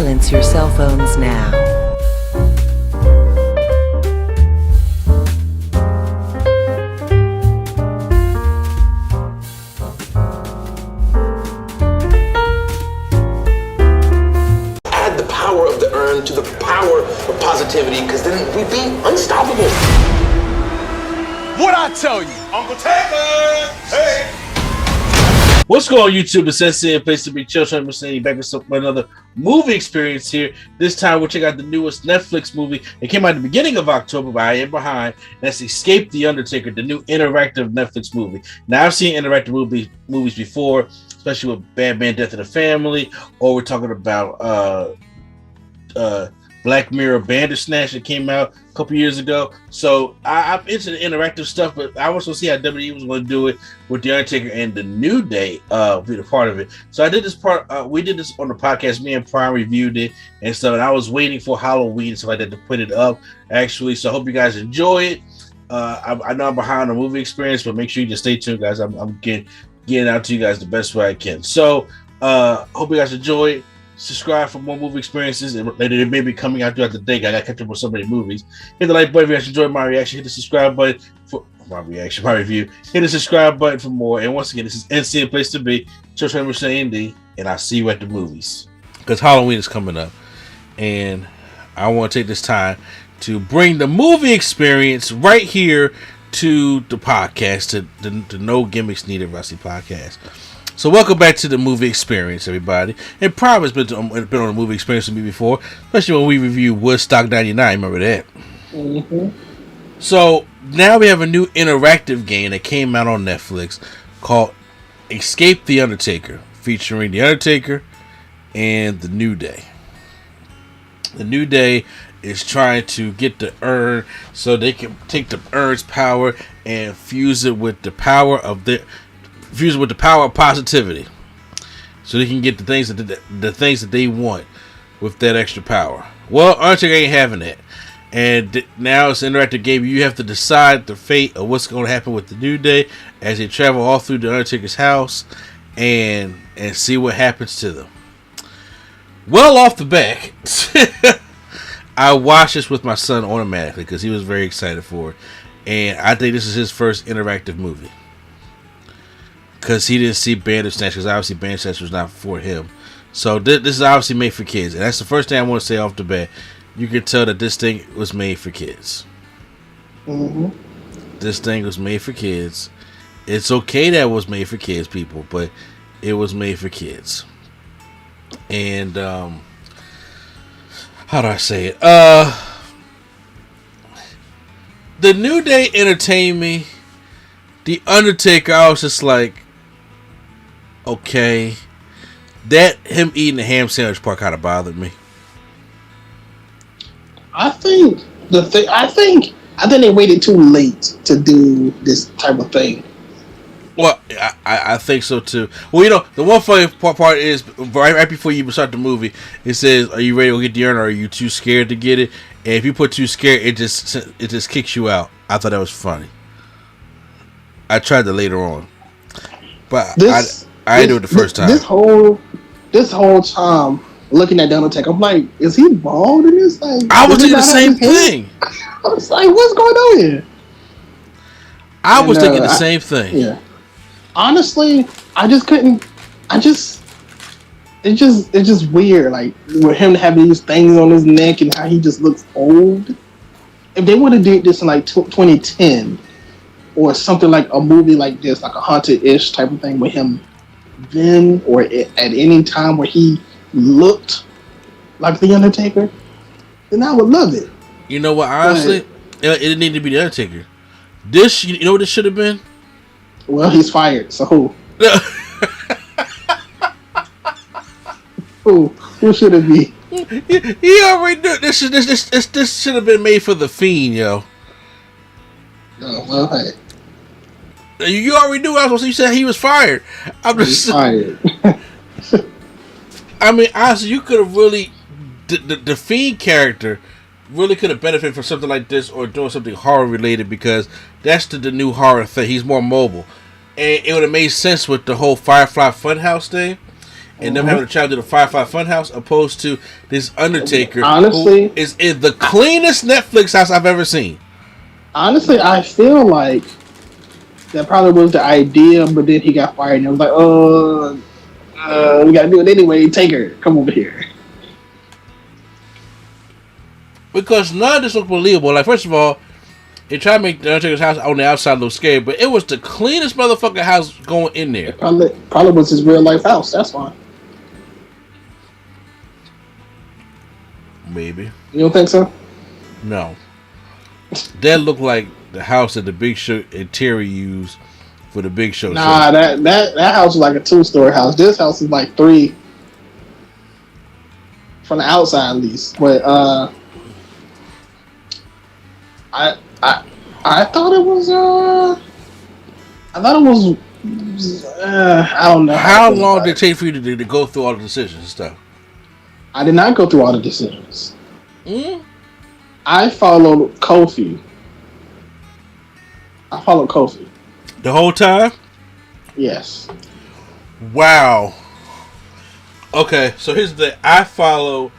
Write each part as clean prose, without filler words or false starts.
Silence your cell phones now. Add the power of the urn to the power of positivity, because then we'd be unstoppable. What I tell you? Uncle Taker! Hey! What's going on, YouTube? It's Sensei, a place to be chill. I'm saying back with another movie experience here. This time we'll check out the newest Netflix movie. It came out at the beginning of October, but I am behind. That's Escape the Undertaker, the new interactive Netflix movie. Now, I've seen interactive movies before, especially with Bad Man Death in the Family, or we're talking about Black Mirror Bandersnatch that came out a couple years ago. So I'm into the interactive stuff, but I also see how WWE was going to do it with The Undertaker and The New Day be the part of it. So I did this part. We did this on the podcast. Me and Prime reviewed it and stuff. And I was waiting for Halloween and stuff like that to put it up, actually. So I hope you guys enjoy it. I know I'm behind the movie experience, but make sure you just stay tuned, guys. I'm getting out to you guys the best way I can. So hope you guys enjoy it. Subscribe for more movie experiences, and they may be coming out throughout the day. I got to catch up with so many movies. Hit the like button if you guys enjoyed my reaction. Hit the subscribe button for my review. Hit the subscribe button for more. And once again, this is NC, a place to be. Church member saying D, and I'll see you at the movies. Because Halloween is coming up, and I want to take this time to bring the movie experience right here to the podcast, to the No Gimmicks Needed Wrestling podcast. So welcome back to the movie experience, everybody. And Prime has been on the movie experience with me before, especially when we reviewed Woodstock 99. Remember that? Mm-hmm. So now we have a new interactive game that came out on Netflix called Escape the Undertaker, featuring The Undertaker and The New Day. The New Day is trying to get the urn so they can take the urn's power and fuse it with the power of positivity, so they can get the things that they want with that extra power. Well, Undertaker ain't having that, and now it's an interactive game. You have to decide the fate of what's going to happen with the New Day as they travel all through the Undertaker's house and see what happens to them. Well, off the back, I watched this with my son automatically because he was very excited for it, and I think this is his first interactive movie. Because he didn't see Bandersnatch, because obviously Bandersnatch was not for him. So this is obviously made for kids. And that's the first thing I want to say off the bat. You can tell that this thing was made for kids. Mm-hmm. This thing was made for kids. It's okay that it was made for kids, people, but it was made for kids. And, how do I say it? The New Day entertained me. The Undertaker, I was just like, okay. That him eating the ham sandwich part kind of bothered me. I think they waited too late to do this type of thing. Well, I think so too. Well, you know, the one funny part is right before you even start the movie, it says, "Are you ready to get the urn, or are you too scared to get it?" And if you put too scared, it just kicks you out. I thought that was funny. I tried that later on, but I didn't do it the first time. This whole time, looking at the Undertaker, I'm like, is he bald in this? Like, I was thinking the same thing. I was like, what's going on here? I was thinking the same thing. Yeah. Honestly, it's just weird. Like, with him having these things on his neck and how he just looks old. If they would have did this in like 2010. Or something like a movie like this, like a haunted-ish type of thing with him then, or at any time where he looked like The Undertaker, then I would love it. You know what, honestly? It didn't need to be The Undertaker. This, you know what this should have been? Well, he's fired, so who? Who should it be? He already knew. This should have been made for The Fiend, yo. Oh, well, hey. You already knew. You said he was fired. He's fired. I mean, honestly, you could have really the Fiend character really could have benefited from something like this, or doing something horror related, because that's the new horror thing. He's more mobile, and it would have made sense with the whole Firefly Funhouse thing. and them having to travel to the Firefly Funhouse, opposed to this Undertaker, honestly, who is in the cleanest Netflix house I've ever seen. Honestly, I feel like that probably was the idea, but then he got fired, and it was like, we gotta do it anyway. Taker, come over here. Because none of this looked believable. Like, first of all, they tried to make the Undertaker's house on the outside look scary, but it was the cleanest motherfucking house going in there. Probably was his real life house. That's fine. Maybe. You don't think so? No. That looked like the house that the Big Show and Terry used for the Big Show. Nah, that house was like a 2-story house. This house is like 3 from the outside, at least. But I thought it was I don't know. How long did it take for you to go through all the decisions and stuff? I did not go through all the decisions. Mm? I followed Kofi. The whole time? Yes. Wow. Okay, so here's the thing. I follow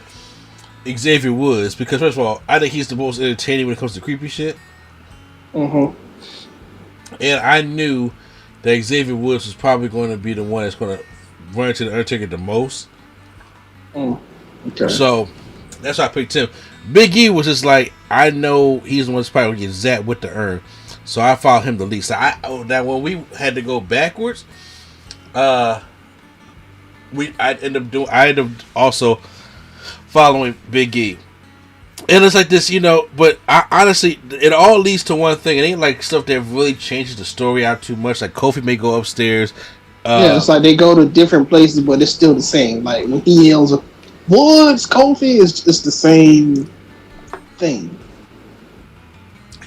Xavier Woods because, first of all, I think he's the most entertaining when it comes to creepy shit. Mm-hmm. And I knew that Xavier Woods was probably going to be the one that's going to run into the Undertaker the most. Okay. So that's why I picked him. Big E was just like, I know he's the one that's probably going to get zapped with the urn. So I followed him the least. So now when we had to go backwards, I ended up also following Big E. And it's like this, but honestly, it all leads to one thing. It ain't like stuff that really changes the story out too much. Like Kofi may go upstairs. Yeah, it's like they go to different places, but it's still the same. Like when he yells, "Woods, Kofi," it's the same thing.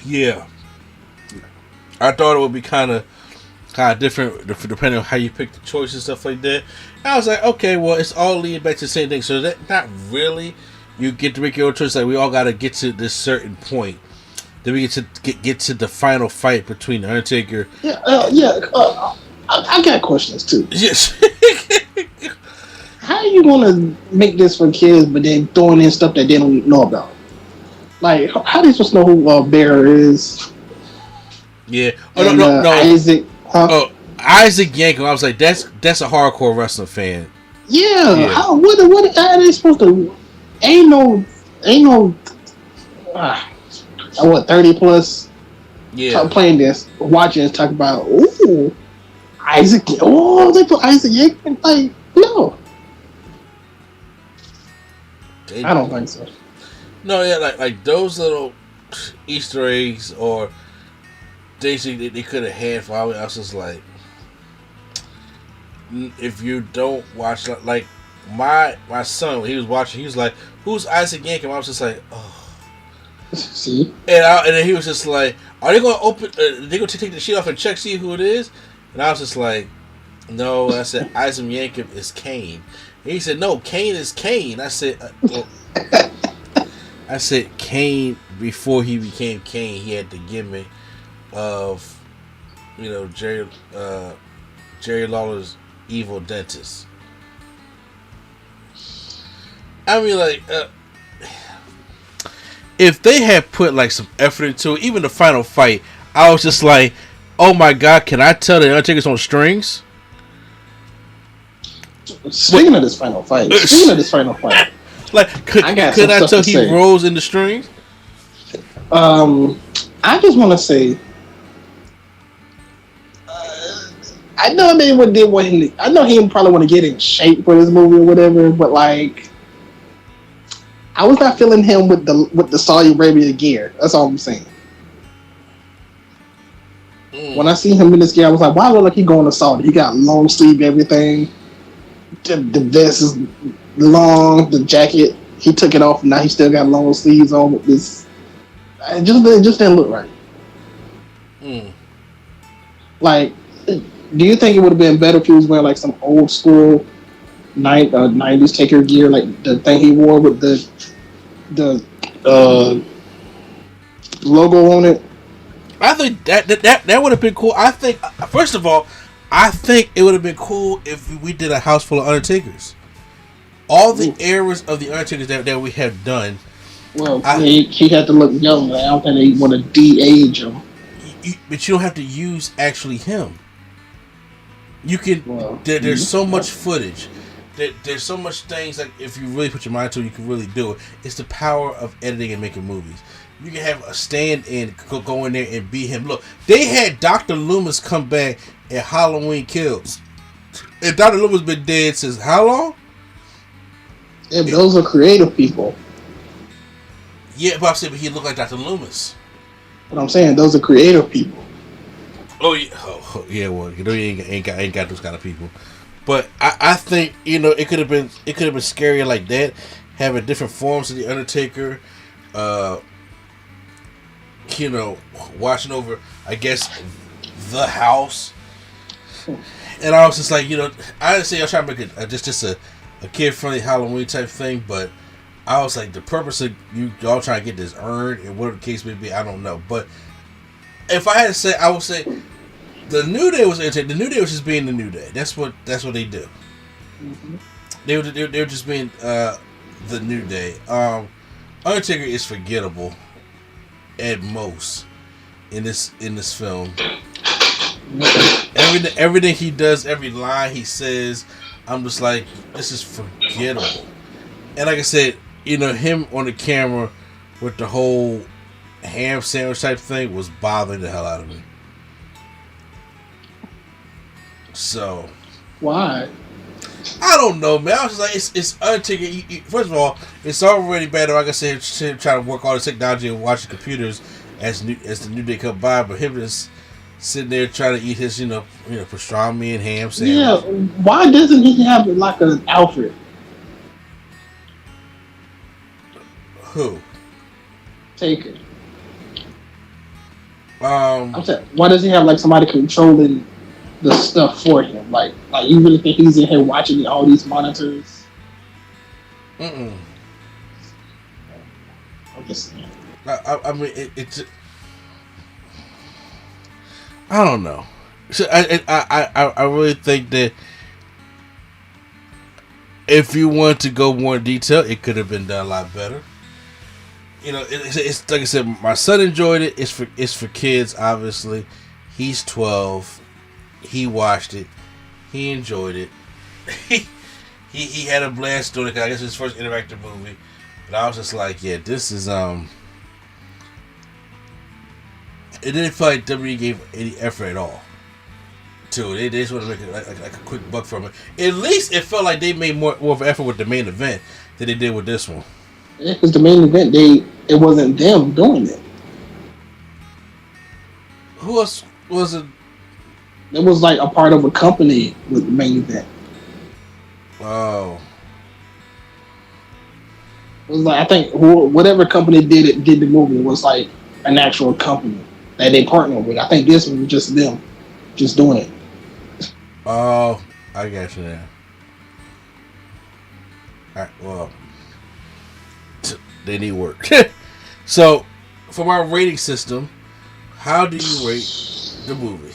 Yeah. I thought it would be kind of different depending on how you pick the choice and stuff like that. And I was like, okay, well, it's all leading back to the same thing. So that not really. You get to make your own choice. Like we all got to get to this certain point. Then we get to the final fight between the Undertaker. I got questions too. Yes. How are you gonna make this for kids, but then throwing in stuff that they don't know about? Like, how are they supposed to know who Bear is? Yeah. Oh, no. Isaac. Huh? Oh, Isaac Yankem. I was like, that's a hardcore wrestling fan. Yeah. How? What are they supposed to? Ain't no. 30 plus. Yeah. Playing this, watching and talk about. Ooh, Isaac. Oh, they put Isaac Yankem. Like, no. I don't think so. No, yeah, like those little Easter eggs or things they could have had for all else is like, if you don't watch, like my son when he was watching, he was like, "Who's Isaac Yankem?" I was just like, "Oh." See, and then he was just like, "Are they going to open? They going to take the sheet off and check see who it is?" And I was just like, "No." I said, "Isaac Yankem is Kane." And he said, "No, Kane is Kane." I said, I said Kane before he became Kane. He had the gimmick of, Jerry Lawler's evil dentist. I mean, like, if they had put like some effort into it, even the final fight, I was just like, "Oh my God, can I tell the Undertaker's on strings?" Speaking of this final fight, like, could I tell he rolls in the strings? I just want to say, I know they did want him. I know he probably want to get in shape for this movie or whatever, but like, I was not feeling him with the Saudi Arabia gear. That's all I'm saying. When I see him in this gear, I was like, why look like he going to Saudi? He got long sleeve everything. The vest is long. The jacket, he took it off. Now he still got long sleeves on with this. It just didn't look right. Like, do you think it would have been better if he was wearing like some old school 90s Taker gear, like the thing he wore with the logo on it? I think that would have been cool. I think, first of all, I think it would have been cool if we did a house full of Undertakers. All the eras of the Undertakers that we have done. Well, he had to look young. I don't think they want to de-age him. But you don't have to use actually him. You can. There's so much footage. There's so much things that if you really put your mind to it, you can really do it. It's the power of editing and making movies. You can have a stand-in go in there and be him. Look, they had Dr. Loomis come back at Halloween Kills. And Dr. Loomis been dead since how long? Yeah, those are creative people. Yeah, but he looked like Dr. Loomis. But I'm saying those are creative people. Oh yeah, well, you ain't got those kind of people. But I think it could have been scarier like that, having different forms of the Undertaker. Watching over, I guess, the house. And I was just like, I didn't say I was trying to make it just a kid-friendly Halloween type thing, but I was like, the purpose of y'all trying to get this urn and whatever the case may be, I don't know. But if I had to say, I would say the New Day was entertaining. The New Day was just being the New Day. That's what they do. Mm-hmm. They were just being the New Day. Undertaker is forgettable at most in this film. Everything he does, every line he says, I'm just like, this is forgettable. And like I said, him on the camera with the whole ham sandwich type thing was bothering the hell out of me. So why? I don't know, man. I was just like, it's Undertaker. First of all, it's already bad. Like I said, trying to work all the technology and watching computers as the New Day come by, but him just sitting there trying to eat his, pastrami and ham sandwich. Yeah, why doesn't he have like an Alfred? Who? Taker. I'm saying, why does he have like somebody controlling the stuff for him? Like you really think he's in here watching all these monitors? Mm-mm. I'm just saying. I mean, it's. I don't know. So I really think that if you want to go more in detail, it could have been done a lot better. It's like I said, my son enjoyed it. It's for kids, obviously. He's 12. He watched it. He enjoyed it. he had a blast doing it. 'Cause I guess it's his first interactive movie. But I was just like, yeah, this is It didn't feel like WWE gave any effort at all to it. They just want to make it like a quick buck from it. At least it felt like they made more of an effort with the main event than they did with this one. Yeah, because the main event, it wasn't them doing it. Who else was it? It was like a part of a company with the main event. Oh. It was like, I think whatever company did the movie was like an actual company that they partnered with. I think this one was just them, just doing it. Oh, I got you now. Alright, well, they need work. So, for our rating system, how do you rate the movie?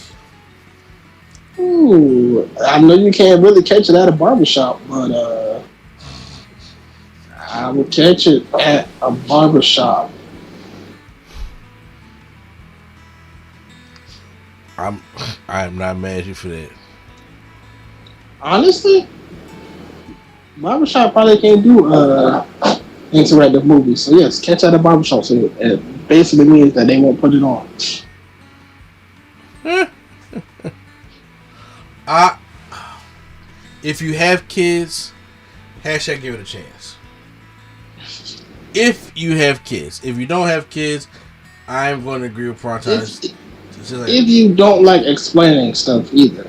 Ooh, I know you can't really catch it at a barbershop, but I would catch it at a barbershop. I'm not mad at you for that. Honestly, barbershop probably can't do interactive movies. So yes, catch at a barbershop. So it basically means that they won't put it on. If you have kids, hashtag give it a chance. If you have kids. If you don't have kids, I'm going to agree with Pronton. If you don't like explaining stuff either.